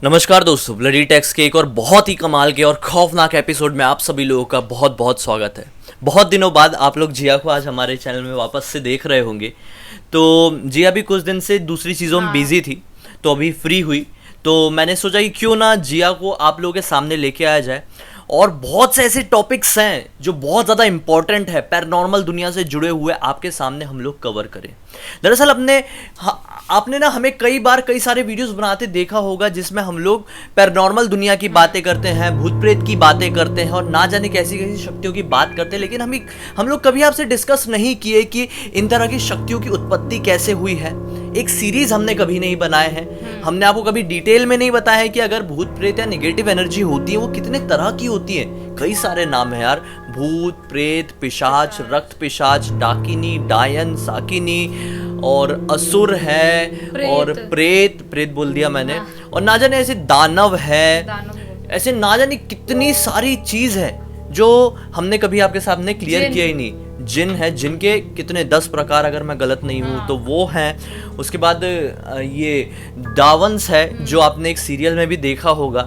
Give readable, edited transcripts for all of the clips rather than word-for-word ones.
नमस्कार दोस्तों, bloody takes के एक और बहुत ही कमाल के और खौफनाक एपिसोड में आप सभी लोगों का बहुत बहुत स्वागत है। बहुत दिनों बाद आप लोग जिया को आज हमारे चैनल में वापस से देख रहे होंगे। तो जिया भी कुछ दिन से दूसरी चीज़ों में बिजी थी, तो अभी फ्री हुई तो मैंने सोचा कि क्यों ना जिया को आप लोगों के सामने लेके आया जाए। और बहुत से ऐसे टॉपिक्स हैं जो बहुत ज़्यादा इंपॉर्टेंट है, पैरानॉर्मल दुनिया से जुड़े हुए आपके सामने हम लोग कवर करें। दरअसल आपने ना हमें कई बार कई सारे वीडियोस बनाते देखा होगा जिसमें हम लोग पैरानॉर्मल दुनिया की बातें करते हैं, भूत प्रेत की बातें करते हैं और ना जाने कैसी कैसी शक्तियों की बात करते हैं, लेकिन हम लोग कभी आपसे डिस्कस नहीं किए कि इन तरह की शक्तियों की उत्पत्ति कैसे हुई है। एक सीरीज हमने कभी नहीं बनाए हैं, हमने आपको कभी डिटेल में नहीं बताया है कि अगर भूत प्रेत या नेगेटिव एनर्जी होती है वो कितने तरह की होती है। कई सारे नाम है यार, भूत प्रेत, पिशाच, रक्त पिशाच, डाकिनी, डायन, साकिनी और असुर है और प्रेत बोल दिया मैंने, और ना जाने ऐसे दानव है, ऐसे ना जाने कितनी सारी चीज है जो हमने कभी आपके सामने क्लियर किया ही नहीं। जिन है, जिन के कितने 10 प्रकार अगर मैं गलत नहीं हूँ तो वो हैं। उसके बाद ये डावंस है जो आपने एक सीरियल में भी देखा होगा।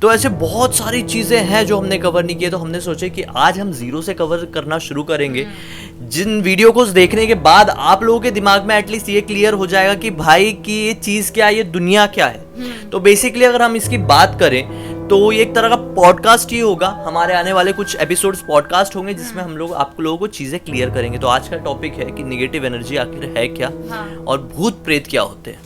तो ऐसे बहुत सारी चीज़ें हैं जो हमने कवर नहीं किए, तो हमने सोचे कि आज हम जीरो से कवर करना शुरू करेंगे। जिन वीडियो को देखने के बाद आप लोगों के दिमाग में एटलीस्ट ये क्लियर हो जाएगा कि भाई की ये चीज़ क्या है, ये दुनिया क्या है। तो बेसिकली अगर हम इसकी बात करें तो ये एक तरह का पॉडकास्ट ही होगा। हमारे आने वाले कुछ एपिसोड्स पॉडकास्ट होंगे जिसमें हम लोग आप लोगों को चीजें क्लियर करेंगे। तो आज का टॉपिक है कि नेगेटिव एनर्जी आखिर है क्या, और भूत प्रेत क्या होते हैं।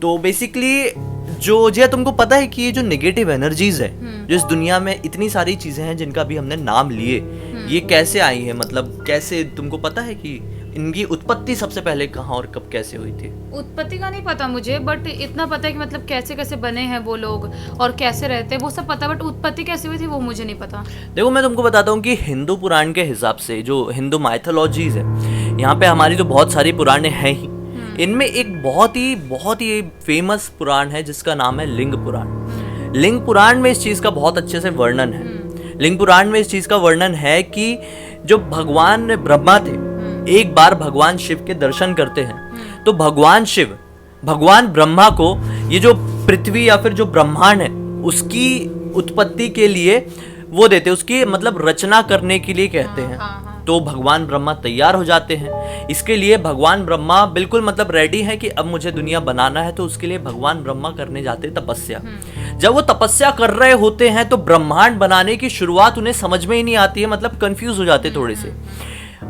तो बेसिकली जो तुमको पता है कि ये जो नेगेटिव एनर्जीज है जो इस दुनिया में इतनी सारी चीजें हैं जिनका भी हमने नाम लिए, ये कैसे आई है, मतलब कैसे, तुमको पता है कि इनकी उत्पत्ति सबसे पहले कहाँ और कब कैसे हुई थी? उत्पत्ति का नहीं पता मुझे, बट इतना पता है कि मतलब कैसे कैसे बने हैं वो लोग और कैसे रहते हैं वो सब पता, बट उत्पत्ति कैसे हुई थी वो मुझे नहीं पता। देखो मैं तुमको बताता हूँ कि हिंदू पुराण के हिसाब से जो हिंदू माइथोलॉजीज है, यहाँ पे हमारी तो बहुत सारी पुराणे हैं ही, इनमें एक बहुत ही फेमस पुराण है जिसका नाम है लिंग पुराण। लिंग पुराण में इस चीज का बहुत अच्छे से वर्णन है। लिंग पुराण में इस चीज का वर्णन है कि जो भगवान ब्रह्मा थे, एक बार भगवान शिव के दर्शन करते हैं तो भगवान शिव भगवान ब्रह्मा को ये जो पृथ्वी या फिर जो ब्रह्मांड है उसकी उत्पत्ति के लिए वो देते, उसकी मतलब रचना करने के लिए कहते हैं। तो भगवान ब्रह्मा तैयार हो जाते हैं। इसके लिए भगवान ब्रह्मा बिल्कुल मतलब रेडी है कि अब मुझे दुनिया बनाना है। तो उसके लिए भगवान ब्रह्मा करने जाते हैं तपस्या। जब वो तपस्या कर रहे होते हैं तो ब्रह्मांड बनाने की शुरुआत उन्हें समझ में ही नहीं आती है, मतलब कंफ्यूज हो जाते थोड़े से,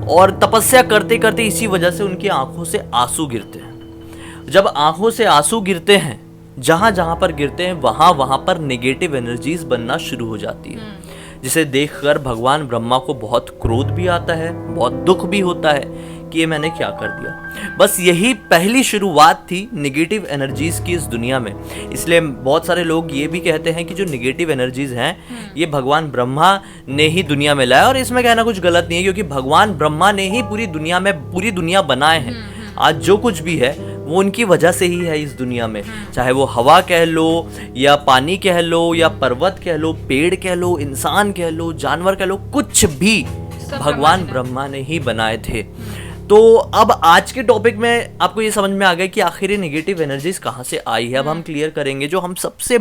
और तपस्या करते करते इसी वजह से उनकी आंखों से आंसू गिरते हैं। जब आंखों से आंसू गिरते हैं, जहां जहां पर गिरते हैं वहां वहां पर नेगेटिव एनर्जीज बनना शुरू हो जाती है, जिसे देखकर भगवान ब्रह्मा को बहुत क्रोध भी आता है, बहुत दुख भी होता है कि ये मैंने क्या कर दिया। बस यही पहली शुरुआत थी नेगेटिव एनर्जीज की इस दुनिया में। इसलिए बहुत सारे लोग ये भी कहते हैं कि जो नेगेटिव एनर्जीज हैं ये भगवान ब्रह्मा ने ही दुनिया में लाया, और इसमें कहना कुछ गलत नहीं है क्योंकि भगवान ब्रह्मा ने ही पूरी दुनिया बनाए हैं। आज जो कुछ भी है वो उनकी वजह से ही है इस दुनिया में, चाहे वो हवा कह लो या पानी कह लो या पर्वत कह लो, पेड़ कह लो, इंसान कह लो, जानवर कह लो, कुछ भी भगवान ब्रह्मा ने ही बनाए थे। तो अब आज के टॉपिक में आपको ये समझ में आ गया कि आखिर ये नेगेटिव एनर्जीज कहाँ से आई है। अब हम क्लियर करेंगे जो हम सबसे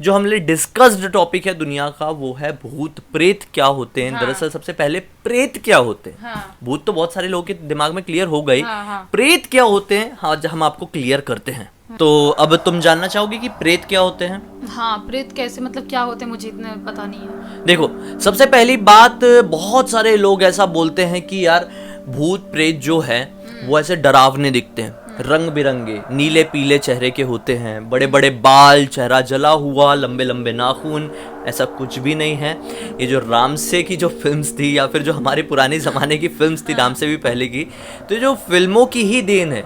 जो हमने डिस्कस्ड टॉपिक है दुनिया का, वो है भूत प्रेत क्या होते हैं। दरअसल सबसे पहले प्रेत क्या होते हैं। भूत तो बहुत सारे लोगों के दिमाग में क्लियर हो गई, प्रेत क्या होते हैं आज हम आपको क्लियर करते हैं। तो अब तुम जानना चाहोगे कि प्रेत क्या होते हैं? हाँ, प्रेत कैसे, मतलब क्या होते हैं, मुझे इतना पता नहीं है। देखो सबसे पहली बात, बहुत सारे लोग ऐसा बोलते हैं कि यार भूत प्रेत जो है वो ऐसे डरावने दिखते हैं, रंग बिरंगे नीले पीले चेहरे के होते हैं, बड़े बड़े बाल, चेहरा जला हुआ, लंबे लंबे नाखून। ऐसा कुछ भी नहीं है। ये जो रामसे की जो फिल्म्स थी या फिर जो हमारे पुराने ज़माने की फिल्म्स थी, रामसे भी पहले की, तो जो फिल्मों की ही देन है।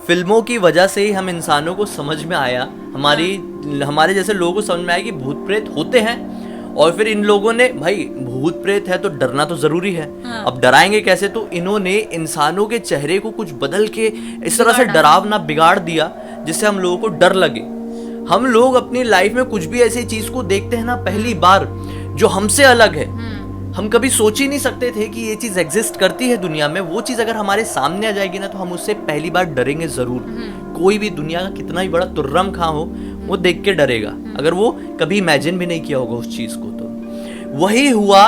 फिल्मों की वजह से ही हम इंसानों को समझ में आया, हमारे जैसे लोगों को समझ में आया कि भूत प्रेत होते हैं, और फिर इन लोगों ने, भाई भूत प्रेत है तो डरना तो जरूरी है। अब डराएंगे कैसे? तो इन्होंने इंसानों के चेहरे को कुछ बदल के इस तरह से डरावना बिगाड़ दिया जिससे हम लोगों को डर लगे। हम लोग अपनी लाइफ में कुछ भी ऐसी चीज को देखते हैं ना पहली बार जो हमसे अलग है, हम कभी सोच ही नहीं सकते थे कि ये चीज एग्जिस्ट करती है दुनिया में। वो चीज अगर हमारे सामने आ जाएगी ना तो हम उससे पहली बार डरेंगे जरूर। कोई भी दुनिया का कितना ही बड़ा तुर्रम खां हो, वो देख के डरेगा अगर वो कभी इमेजिन भी नहीं किया होगा उस चीज को। तो वही हुआ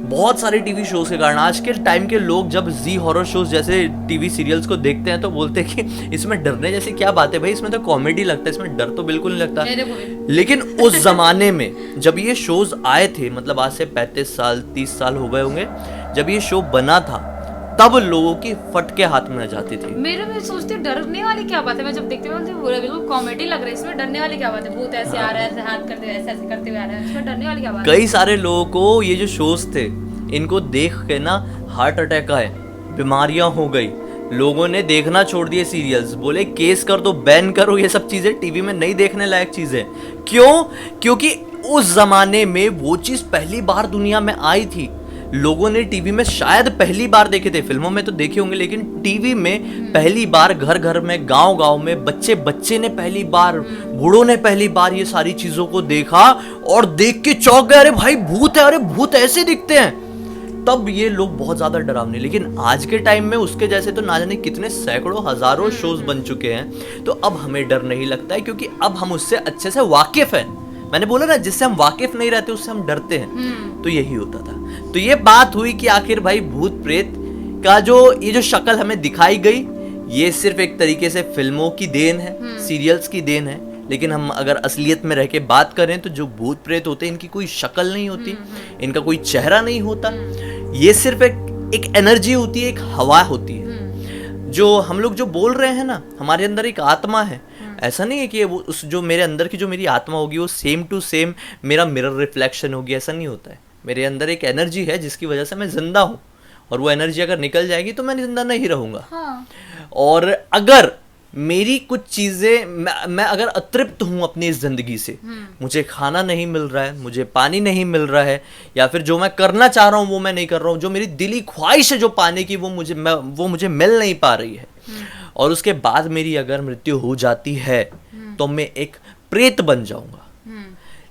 बहुत सारे टीवी शोज के कारण। आज के टाइम के लोग जब जी हॉरर शोज जैसे टीवी सीरियल्स को देखते हैं तो बोलते हैं कि इसमें डरने जैसी क्या बात है भाई, इसमें तो कॉमेडी लगता है, इसमें डर तो बिल्कुल नहीं लगता। लेकिन उस जमाने में जब ये शोज आए थे, मतलब आज से 35 साल 30 साल हो गए होंगे जब ये शो बना था, तब लोगों की फटके हाथ में आ जाती थी। मेरे में सोचती हूँ डरने वाली क्या बात है। मैं जब देखती हूँ बिल्कुल कॉमेडी लग रहा है, इसमें डरने वाली क्या बात है। भूत ऐसे आ रहा है, ऐसे हाथ करते हुए ऐसे करते हुए आ रहा है, इसमें डरने वाली क्या बात है। कई सारे लोगों को ये जो शोज थे इनको देख के ना हार्ट अटैक आए, बीमारियां हो गई, लोगों ने देखना छोड़ दिए सीरियल्स, बोले केस कर दो, बैन करो, ये सब चीजें टीवी में नहीं देखने लायक चीजें। क्यों? क्योंकि उस जमाने में वो चीज पहली बार दुनिया में आई थी। लोगों ने टीवी में शायद पहली बार देखे थे, फिल्मों में तो देखे होंगे, लेकिन टीवी में पहली बार, घर घर में, गांव गांव में, बच्चे बच्चे ने पहली बार, बूढ़ों ने पहली बार ये सारी चीजों को देखा और देख के चौंक गए, अरे भाई भूत है, अरे भूत ऐसे दिखते हैं। तब ये लोग बहुत ज्यादा डरावने। लेकिन आज के टाइम में उसके जैसे तो ना जाने कितने सैकड़ों हजारों शोज बन चुके हैं, तो अब हमें डर नहीं लगता है क्योंकि अब हम उससे अच्छे से वाकिफ हैं। मैंने बोला ना, जिससे हम वाकिफ नहीं रहते उससे हम डरते हैं। तो यही होता था। तो ये बात हुई कि आखिर भाई भूत प्रेत का ये जो शक्ल हमें दिखाई गई, ये सिर्फ एक तरीके से फिल्मों की देन है, सीरियल्स की देन है। लेकिन हम अगर असलियत में रह के बात करें तो जो भूत प्रेत होते हैं इनकी कोई शक्ल नहीं होती, इनका कोई चेहरा नहीं होता। ये सिर्फ एक एनर्जी होती है, एक हवा होती है। जो हम लोग जो बोल रहे हैं ना, हमारे अंदर एक आत्मा है। ऐसा नहीं है कि वो उस जो मेरे अंदर की जो मेरी आत्मा होगी वो सेम टू सेम मेरा मिरर रिफ्लेक्शन होगी, ऐसा नहीं होता है। मेरे अंदर एक एनर्जी है जिसकी वजह से मैं जिंदा हूँ, और वो एनर्जी अगर निकल जाएगी तो मैं जिंदा नहीं रहूंगा। हाँ। और अगर मेरी कुछ चीजें, मैं अगर अतृप्त हूँ अपनी इस जिंदगी से, मुझे खाना नहीं मिल रहा है, मुझे पानी नहीं मिल रहा है, या फिर जो मैं करना चाह रहा हूँ वो मैं नहीं कर रहा हूँ, जो मेरी दिली ख्वाहिश है जो पाने की वो मुझे मिल नहीं पा रही है, और उसके बाद मेरी अगर मृत्यु हो जाती है तो मैं एक प्रेत बन जाऊंगा।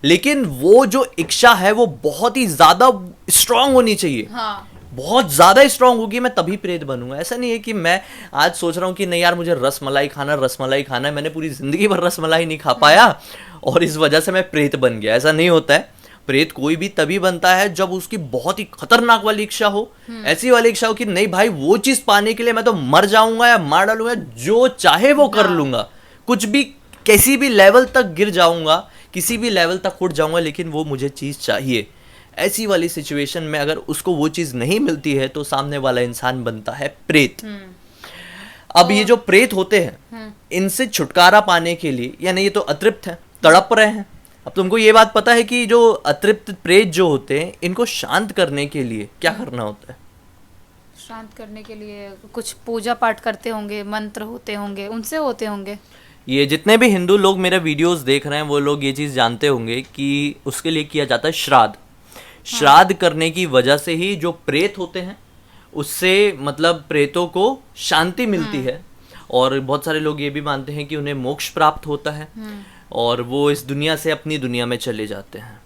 लेकिन वो जो इच्छा है वो बहुत ही ज्यादा स्ट्रांग होनी चाहिए। हाँ। बहुत ज्यादा स्ट्रांग होगी, मैं तभी प्रेत बनूंगा। ऐसा नहीं है कि मैं आज सोच रहा हूँ कि नहीं यार मुझे रसमलाई खाना है, मैंने पूरी जिंदगी भर रसमलाई नहीं खा पाया और इस वजह से मैं प्रेत बन गया। ऐसा नहीं होता है। प्रेत कोई भी तभी बनता है जब उसकी बहुत ही खतरनाक वाली इच्छा हो, ऐसी वाली इच्छा हो कि नहीं भाई वो चीज पाने के लिए मैं तो मर जाऊंगा या मार डालूंगा, जो चाहे वो कर लूंगा, कुछ भी, किसी भी लेवल तक गिर जाऊंगा, किसी भी लेवल तक उठ जाऊंगा, लेकिन वो मुझे चीज चाहिए। ऐसी वाली सिचुएशन में अगर उसको वो चीज नहीं मिलती है तो सामने वाला इंसान बनता है प्रेत। अब ये जो प्रेत होते हैं इनसे छुटकारा पाने के लिए, यानी ये तो अतृप्त है, तड़प रहे हैं। अब तुमको ये बात पता है कि जो अतृप्त प्रेत जो होते हैं इनको शांत करने के लिए क्या करना होता है? शांत करने के लिए कुछ पूजा पाठ करते होंगे, मंत्र होते होंगे, उनसे होते होंगे। ये जितने भी हिंदू लोग मेरे वीडियोस देख रहे हैं वो लोग ये चीज़ जानते होंगे कि उसके लिए किया जाता है श्राद्ध। श्राद्ध करने की वजह से ही जो प्रेत होते हैं उससे मतलब प्रेतों को शांति मिलती है, और बहुत सारे लोग ये भी मानते हैं कि उन्हें मोक्ष प्राप्त होता है और वो इस दुनिया से अपनी दुनिया में चले जाते हैं।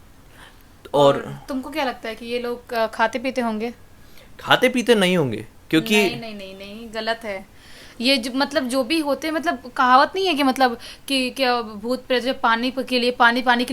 और तुमको क्या लगता है कि ये लोग खाते पीते होंगे? खाते पीते नहीं होंगे, क्योंकि नहीं गलत है ये। मतलब जो भी होते हैं, मतलब कहावत नहीं है कि मतलब कि क्या भूत प्रेत जो पानी के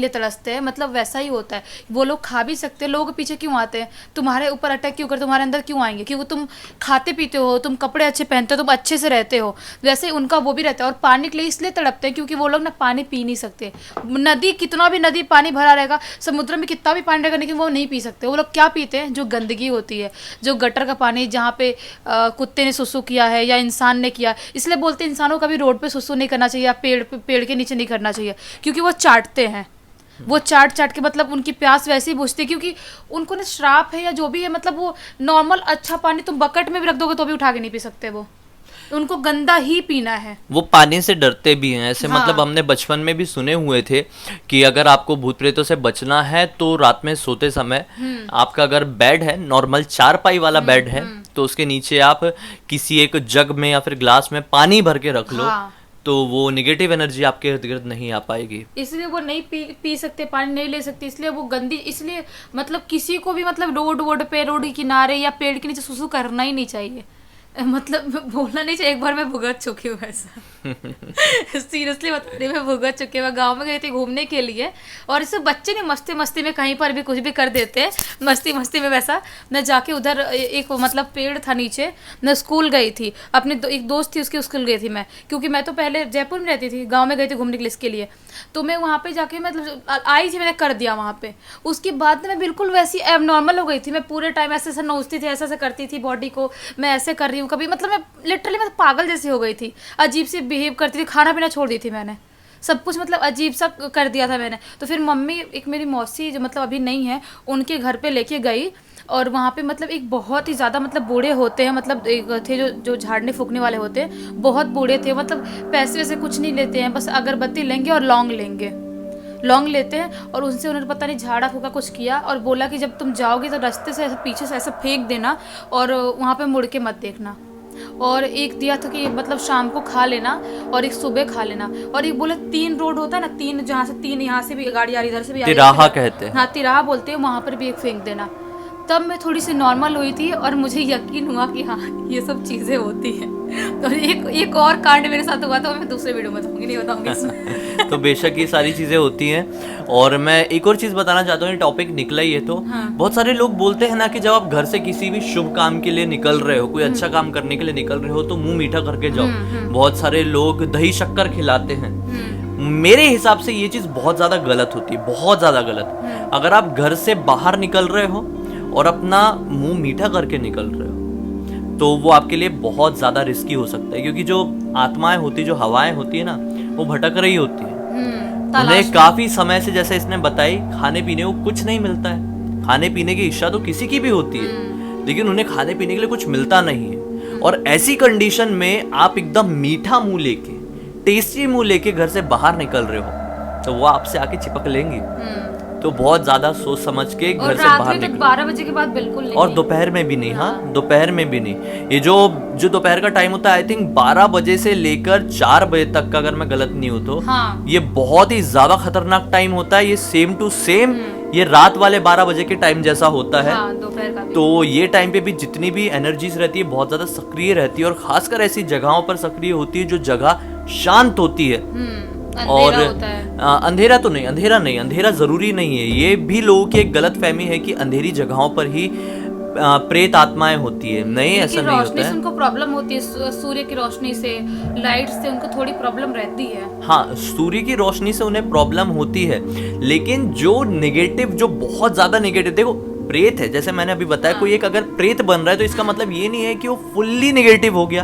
लिए तरसते हैं, मतलब वैसा ही होता है। वो लोग खा भी सकते हैं, लोगों के पीछे क्यों आते हैं? तुम्हारे ऊपर अटैक क्यों कर, तुम्हारे अंदर क्यों आएंगे? क्योंकि तुम खाते पीते हो, तुम कपड़े अच्छे पहनते हो, तुम अच्छे से रहते हो, वैसे उनका वो भी रहता है। और पानी के लिए इसलिए तड़पते हैं क्योंकि वो लोग ना पानी पी नहीं सकते। नदी कितना भी नदी पानी भरा रहेगा, समुद्र में कितना भी पानी रहेगा, लेकिन वो नहीं पी सकते। वो लोग क्या पीते हैं? जो गंदगी होती है, जो गटर का पानी, जहाँ पे कुत्ते ने सुसु किया है या इंसान ने किया। इसलिए बोलते हैं इंसानों का भी रोड पे सुसु नहीं करना चाहिए या पेड़ के नीचे नहीं करना चाहिए, क्योंकि वो चाटते हैं। वो चाट के मतलब उनकी प्यास वैसे ही बुझती है, क्योंकि उनको ना श्राप है या जो भी है, मतलब वो नॉर्मल अच्छा पानी तुम बकेट में भी रख दोगे तो भी उठा के नहीं पी सकते। वो उनको गंदा ही पीना है। वो पानी से डरते भी हैं ऐसे। हाँ। मतलब हमने बचपन में भी सुने हुए थे कि अगर आपको भूत प्रेतों से बचना है तो रात में सोते समय आपका अगर बेड है, नॉर्मल चारपाई वाला बेड है, तो उसके नीचे आप किसी एक जग में या फिर ग्लास में पानी भर के रख लो। हाँ। तो वो निगेटिव एनर्जी आपके इर्द गिर्द नहीं आ पाएगी। इसलिए वो नहीं पी सकते, पानी नहीं ले सकते, इसलिए वो गंदी, इसलिए मतलब किसी को भी मतलब रोड पे, रोड के किनारे या पेड़ के नीचे सुसु करना ही नहीं चाहिए। मतलब बोलना नहीं चाहिए। एक बार मैं भुगत चुकी हूँ ऐसा। सीरियसली बता रही, मैं भुगत चुकी हूँ। मैं गाँव में गई थी घूमने के लिए, और इसे बच्चे नहीं मस्ती मस्ती में कहीं पर भी कुछ भी कर देते हैं, मस्ती मस्ती में। वैसा मैं जाके उधर एक मतलब पेड़ था नीचे, मैं स्कूल गई थी, अपने एक दोस्त थी उसके स्कूल गई थी मैं, क्योंकि मैं तो पहले जयपुर में रहती थी, गाँव में गई थी घूमने के लिए इसके लिए। तो मैं वहाँ पे जाके मतलब आई थी, मैंने कर दिया वहाँ पे। उसके बाद मैं बिल्कुल वैसी एबनॉर्मल हो गई थी। मैं पूरे टाइम ऐसे ऐसे नोचती थी, ऐसे ऐसे करती थी बॉडी को, मैं ऐसे कर रही हूँ कभी, मतलब मैं लिटरली मैं पागल जैसी हो गई थी, अजीब सी बिहेव करती थी, खाना पीना छोड़ दी थी मैंने, सब कुछ मतलब अजीब सा कर दिया था मैंने। तो फिर मम्मी, एक मेरी मौसी जो मतलब अभी नहीं है, उनके घर पे लेके गई, और वहाँ पे मतलब एक बहुत ही ज़्यादा मतलब बूढ़े होते हैं, मतलब एक थे जो झाड़ने फूकने वाले होते हैं, बहुत बूढ़े थे, मतलब पैसे वैसे कुछ नहीं लेते हैं, बस अगरबत्ती लेंगे और लौंग लेंगे, लौंग लेते हैं। और उनसे उन्होंने पता नहीं झाड़ा फूका कुछ किया, और बोला कि जब तुम जाओगे तो रास्ते से ऐसे पीछे से ऐसा फेंक देना, और वहाँ पे मुड़ के मत देखना। और एक दिया था कि मतलब शाम को खा लेना, और एक सुबह खा लेना। और एक बोले 3 रोड होता है ना, 3 जहाँ से 3 यहाँ से भी गाड़ी आ रही, इधर से भी आ रही, तिराहा कहते हैं। हाँ तिराहा बोलते हैं, वहाँ पर भी एक फेंक देना। तब मैं थोड़ी सी नॉर्मल हुई थी, और मुझे यकीन हुआ कि हाँ ये सब चीज़ें होती हैं। तो एक और कांड मेरे साथ हुआ था, मैं दूसरे वीडियो में बताऊंगी, नहीं बताऊंगी इसमें। तो बेशक ये सारी चीज़ें होती हैं। और मैं एक और चीज़ बताना चाहता हूँ, ये टॉपिक निकला ही है तो बहुत सारे लोग बोलते हैं ना कि जब आप घर से किसी भी शुभ काम के लिए निकल रहे हो, कोई अच्छा काम करने के लिए निकल रहे हो, तो मुंह मीठा करके जाओ। बहुत सारे लोग दही शक्कर खिलाते हैं। मेरे हिसाब से ये चीज़ बहुत ज़्यादा गलत होती है, बहुत ज़्यादा गलत। अगर आप घर से बाहर निकल रहे हो और अपना मुंह मीठा करके निकल रहे हो, तो वो आपके लिए बहुत ज़्यादा रिस्की हो सकता है, क्योंकि जो आत्माएं होती है, जो हवाएं होती है ना, वो भटक रही होती है। उन्हें काफी समय से, जैसे इसने बताई, खाने पीने को कुछ नहीं मिलता है। खाने पीने की इच्छा तो किसी की भी होती है, लेकिन उन्हें खाने पीने के लिए कुछ मिलता नहीं है। और ऐसी कंडीशन में आप एकदम मीठा मुंह लेके, टेस्टी मुंह लेके घर से बाहर निकल रहे हो, तो वो आपसे आके चिपक लेंगे। तो बहुत ज्यादा सोच समझ के घर से बाहर निकलो। 12 बजे के बाद बिल्कुल नहीं, और दोपहर में भी नहीं। हाँ, दोपहर में भी नहीं। ये जो दोपहर का टाइम होता है, आई थिंक 12 बजे से लेकर 4 बजे तक का, अगर मैं गलत नहीं हूँ तो, ये बहुत ही ज्यादा खतरनाक टाइम होता है। ये सेम टू सेम ये रात वाले 12 बजे के टाइम जैसा होता है। दोपहर का भी। तो ये टाइम पे भी जितनी भी एनर्जीज रहती है बहुत ज्यादा सक्रिय रहती है, और खासकर ऐसी जगहों पर सक्रिय होती है जो जगह शांत होती है। और अंधेरा तो नहीं, अंधेरा जरूरी नहीं है। ये भी लोगों की एक गलत फहमी है कि अंधेरी जगहों पर ही प्रेत आत्माएं होती है। नहीं, ऐसा नहीं होता है। उनको प्रॉब्लम होती है सूर्य की रोशनी से, लाइट से उनको थोड़ी प्रॉब्लम रहती है। हाँ, सूर्य की रोशनी से उन्हें प्रॉब्लम होती है, लेकिन जो नेगेटिव, जो बहुत ज्यादा नेगेटिव, देखो प्रेत है, जैसे मैंने अभी बताया, कोई एक अगर प्रेत बन रहा है तो इसका मतलब ये नहीं है कि वो फुल्ली नेगेटिव हो गया।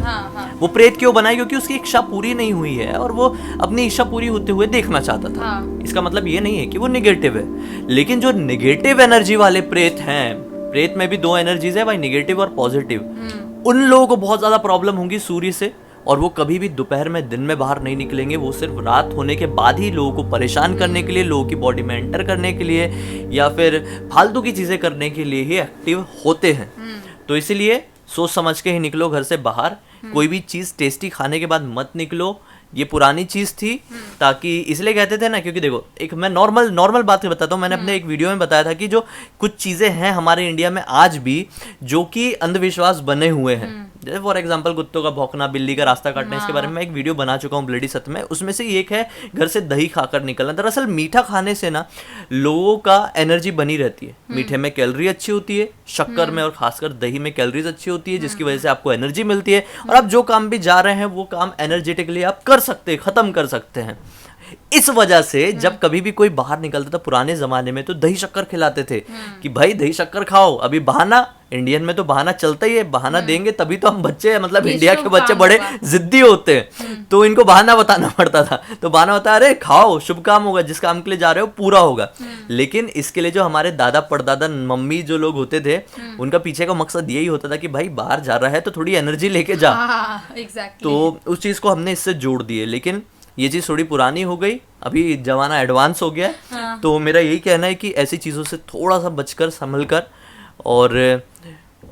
वो प्रेत क्यों बना है? क्योंकि उसकी इच्छा पूरी नहीं हुई है, और वो अपनी इच्छा पूरी होते हुए देखना चाहता था। इसका मतलब ये नहीं है कि वो नेगेटिव है। लेकिन जो नेगेटिव एनर्जी वाले प्रेत हैं, प्रेत में भी 2 एनर्जीज है भाई, नेगेटिव और पॉजिटिव। उन लोगों को बहुत ज्यादा प्रॉब्लम होगी सूर्य से, और वो कभी भी दोपहर में, दिन में बाहर नहीं निकलेंगे। वो सिर्फ रात होने के बाद ही लोगों को परेशान करने के लिए, लोगों की बॉडी में एंटर करने के लिए, या फिर फालतू की चीजें करने के लिए ही एक्टिव होते हैं। तो इसीलिए सोच समझ के ही निकलो घर से बाहर। कोई भी चीज टेस्टी खाने के बाद मत निकलो। ये पुरानी चीज थी, ताकि इसलिए कहते थे ना, क्योंकि देखो, एक मैं नॉर्मल बात बताता हूँ। मैंने अपने एक वीडियो में बताया था कि जो कुछ चीजें हैं हमारे इंडिया में आज भी, जो कि अंधविश्वास बने हुए हैं, जैसे फॉर एग्जांपल कुत्तों का भौंकना, बिल्ली का रास्ता काटना, इसके बारे में मैं एक वीडियो बना चुका हूँ ब्लडी सत्य में। उसमें से एक है घर से दही खाकर निकलना। दरअसल मीठा खाने से ना लोगों का एनर्जी बनी रहती है। मीठे में कैलोरी अच्छी होती है, शक्कर में और खासकर दही में कैलोरीज अच्छी होती है, जिसकी वजह से आपको एनर्जी मिलती है, और आप जो काम भी जा रहे हैं वो काम एनर्जेटिकली आप कर सकते हैं, खत्म कर सकते हैं। इस वजह से जब कभी भी कोई बाहर निकलता था पुराने जमाने में, तो दही शक्कर खिलाते थे कि भाई दही शक्कर खाओ। अभी बहाना, इंडियन में तो बहाना चलता ही है, बहाना देंगे तभी तो हम बच्चे, मतलब इंडिया के बच्चे बड़े जिद्दी होते हैं, तो इनको बहाना बताना पड़ता था। तो बहाना बता, अरे खाओ, शुभ काम होगा, जिस काम के लिए जा रहे हो पूरा होगा। लेकिन इसके लिए जो हमारे दादा परदादा मम्मी जो लोग होते थे, उनका पीछे का मकसद यही होता था कि भाई बाहर जा रहा है तो थोड़ी एनर्जी लेके जा। तो उस चीज को हमने इससे जोड़ दिए। लेकिन ये चीज थोड़ी पुरानी हो गई, अभी जमाना एडवांस हो गया। तो मेरा यही कहना है कि ऐसी चीजों से थोड़ा सा बचकर, संभल कर, और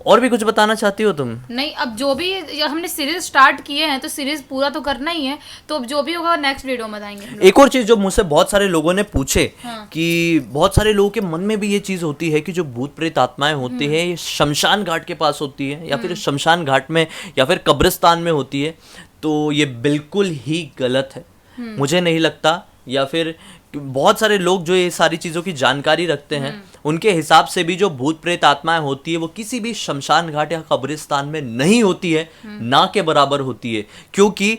और भी कुछ बताना चाहती हो तुम? नहीं, अब जो भी हमने सीरीज स्टार्ट किए हैं तो सीरीज पूरा तो करना ही है, तो अब जो भी होगा नेक्स्ट वीडियो में बताएंगे हम लोग। एक और चीज जो मुझसे बहुत सारे लोगों ने पूछे हाँ। कि बहुत सारे लोगों के मन में भी ये चीज होती है कि जो भूत प्रेत आत्माएं होती है ये शमशान घाट के पास होती है या फिर शमशान घाट में या फिर कब्रिस्तान में होती है, तो ये बिल्कुल ही गलत है। मुझे नहीं लगता, या फिर बहुत सारे लोग जो ये सारी चीज़ों की जानकारी रखते हैं उनके हिसाब से भी जो भूत प्रेत आत्माएं होती है वो किसी भी शमशान घाट या कब्रिस्तान में नहीं होती है, ना के बराबर होती है, क्योंकि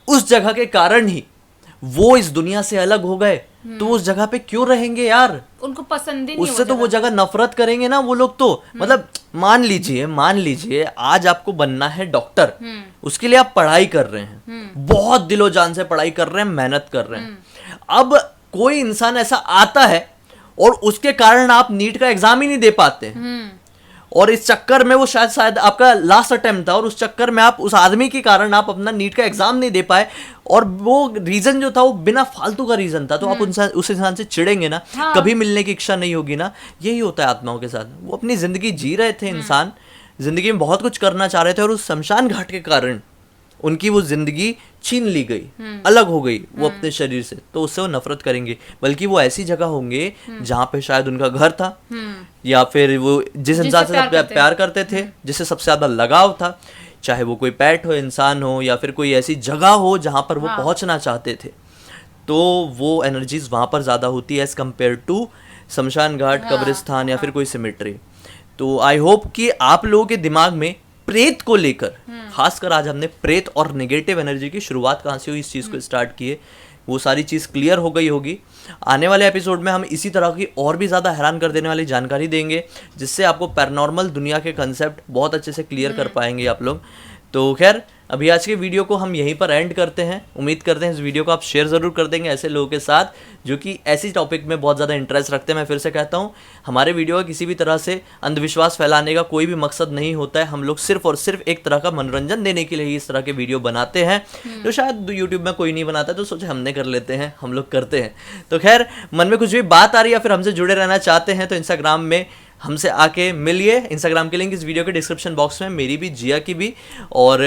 उस जगह के कारण ही वो इस दुनिया से अलग हो गए। तो उस जगह पे क्यों रहेंगे यार? उनको पसंद ही नहीं उससे तो वो जगह नफरत करेंगे ना वो लोग। तो मतलब मान लीजिए आज आपको बनना है डॉक्टर, उसके लिए आप पढ़ाई कर रहे हैं, बहुत दिलो जान से पढ़ाई कर रहे हैं, मेहनत कर रहे हैं। अब कोई इंसान ऐसा आता है और उसके कारण आप नीट का एग्जाम ही नहीं दे पाते, और इस चक्कर में वो शायद आपका लास्ट अटेम्प्ट था और उस चक्कर में आप उस आदमी के कारण आप अपना नीट का एग्जाम नहीं दे पाए, और वो रीजन जो था वो बिना फालतू का रीजन था, तो आप उस इंसान से चिढ़ेंगे ना, हाँ। कभी मिलने की इच्छा नहीं होगी ना। यही होता है आत्माओं के साथ। वो अपनी जिंदगी जी रहे थे, इंसान जिंदगी में बहुत कुछ करना चाह रहे थे, और उस शमशान घाट के कारण उनकी वो जिंदगी छीन ली गई, अलग हो गई वो अपने शरीर से, तो उससे वो नफरत करेंगे। बल्कि वो ऐसी जगह होंगे जहाँ पे शायद उनका घर था, या फिर वो जिस इंसान से सबसे प्यार करते थे, जिससे सबसे ज्यादा लगाव था, चाहे वो कोई पेट हो, इंसान हो, या फिर कोई ऐसी जगह हो जहाँ पर वो पहुंचना चाहते थे, तो वो एनर्जीज वहां पर ज्यादा होती है एज कम्पेयर टू शमशान घाट, कब्रिस्तान या फिर कोई सिमेट्री। तो आई होप कि आप लोगों के दिमाग में प्रेत को लेकर, खासकर आज हमने प्रेत और नेगेटिव एनर्जी की शुरुआत कहाँ से हुई, इस चीज़ को स्टार्ट किए, वो सारी चीज़ क्लियर हो गई होगी। आने वाले एपिसोड में हम इसी तरह की और भी ज़्यादा हैरान कर देने वाली जानकारी देंगे, जिससे आपको पैरानॉर्मल दुनिया के कंसेप्ट बहुत अच्छे से क्लियर कर पाएंगे आप लोग। तो खैर, अभी आज के वीडियो को हम यहीं पर एंड करते हैं। उम्मीद करते हैं इस वीडियो को आप शेयर ज़रूर कर देंगे ऐसे लोगों के साथ जो कि ऐसी टॉपिक में बहुत ज़्यादा इंटरेस्ट रखते हैं। मैं फिर से कहता हूँ, हमारे वीडियो का किसी भी तरह से अंधविश्वास फैलाने का कोई भी मकसद नहीं होता है। हम लोग सिर्फ और सिर्फ एक तरह का मनोरंजन देने के लिए ही इस तरह के वीडियो बनाते हैं, जो शायद यूट्यूब में कोई नहीं बनाता, तो सोचे हमने कर लेते हैं, हम लोग करते हैं। तो खैर, मन में कुछ भी बात आ रही है या फिर हमसे जुड़े रहना चाहते हैं तो इंस्टाग्राम में हमसे आके मिलिए। इंस्टाग्राम के लिंक इस वीडियो के डिस्क्रिप्शन बॉक्स में, मेरी भी, जिया की भी। और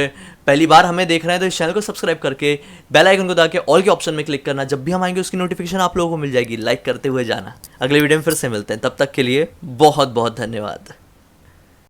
पहली बार हमें देख रहे हैं तो इस चैनल को सब्सक्राइब करके बेल आइकन को दबा के ऑल के ऑप्शन में क्लिक करना। जब भी हम आएंगे उसकी नोटिफिकेशन आप लोगों को मिल जाएगी। लाइक करते हुए जाना। अगले वीडियो में फिर से मिलते हैं, तब तक के लिए बहुत बहुत धन्यवाद।